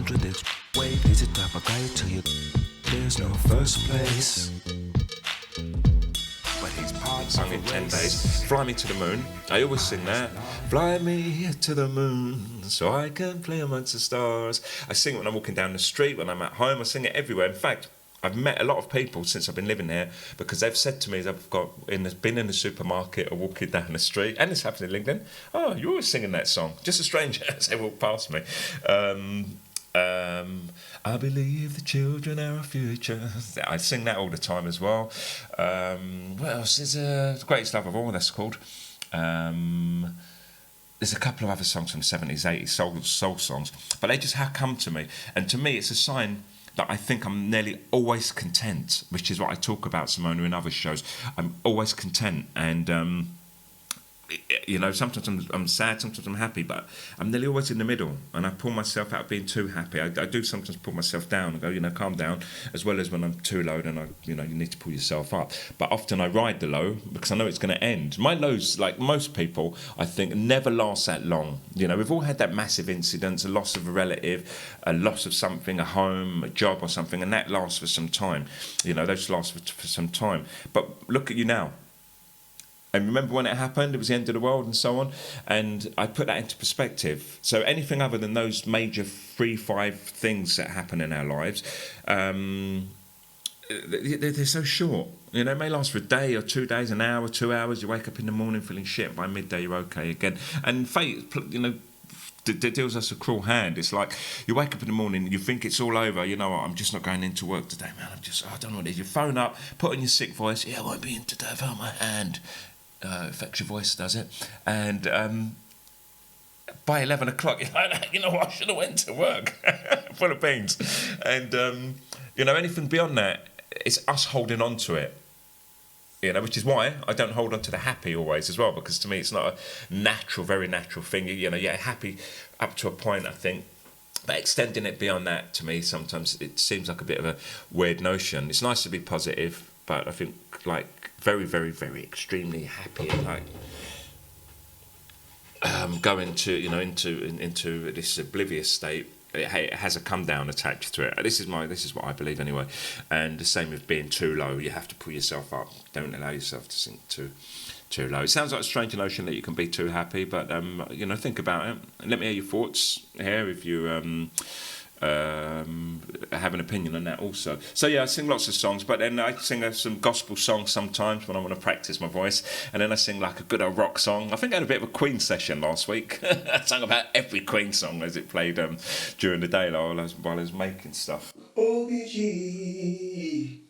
contradicts. Wait, is it type of guy till you? There's no first place. But he's part Sung in 10 days. Fly Me to the Moon. I always sing that. Fly me to the moon so I can play amongst the stars. I sing it when I'm walking down the street, when I'm at home. I sing it everywhere. In fact, I've met a lot of people since I've been living here because they've said to me, as I've been in the supermarket or walking down the street, and it's happened in Lincoln, oh, you're always singing that song. Just a stranger as they walk past me. I believe the children are our future. I sing that all the time as well. What else? There's The Greatest Love of All, that's called. There's a couple of other songs from the 70s, 80s, soul songs, but they just have come to me. And to me, it's a sign that I think I'm nearly always content, which is what I talk about, Simona, in other shows. I'm always content, and you know, sometimes I'm sad, sometimes I'm happy, but I'm nearly always in the middle, and I pull myself out of being too happy. I do sometimes pull myself down and go, you know, calm down, as well as when I'm too low, then you need to pull yourself up. But often I ride the low because I know it's going to end. My lows, like most people, I think, never last that long. You know, we've all had that massive incident, a loss of a relative, a loss of something, a home, a job or something, and that lasts for some time. You know, those last for some time. But look at you now. And remember when it happened, it was the end of the world and so on. And I put that into perspective. So anything other than those major 3-5 things that happen in our lives, they're so short. You know, it may last for a day or 2 days, an hour, 2 hours. You wake up in the morning feeling shit. By midday, you're okay again. And fate, you know, deals us a cruel hand. It's like you wake up in the morning, you think it's all over. You know what? I'm just not going into work today, man. I don't know what it is. You phone up, put on your sick voice. Yeah, I won't be in today. I've hurt my hand. Affects your voice, does it? And by 11 o'clock, you're like, you know what, I should have went to work. Full of beans. And, you know, anything beyond that, it's us holding on to it. You know, which is why I don't hold on to the happy always as well, because to me it's not a natural, very natural thing. You know, you're happy up to a point, I think. But extending it beyond that, to me, sometimes it seems like a bit of a weird notion. It's nice to be positive, but I think, like, very, very, very extremely happy and like going to, you know, into this oblivious state. It has a come down attached to it. This is what I believe anyway. And the same with being too low. You have to pull yourself up. Don't allow yourself to sink too low. It sounds like a strange notion that you can be too happy, but you know, think about it. And let me hear your thoughts here if you have an opinion on that also. So yeah, I sing lots of songs, but then I sing some gospel songs sometimes when I want to practice my voice, and then I sing like a good old rock song. I think I had a bit of a Queen session last week. I sang about every Queen song as it played during the day while I was making stuff. OBG.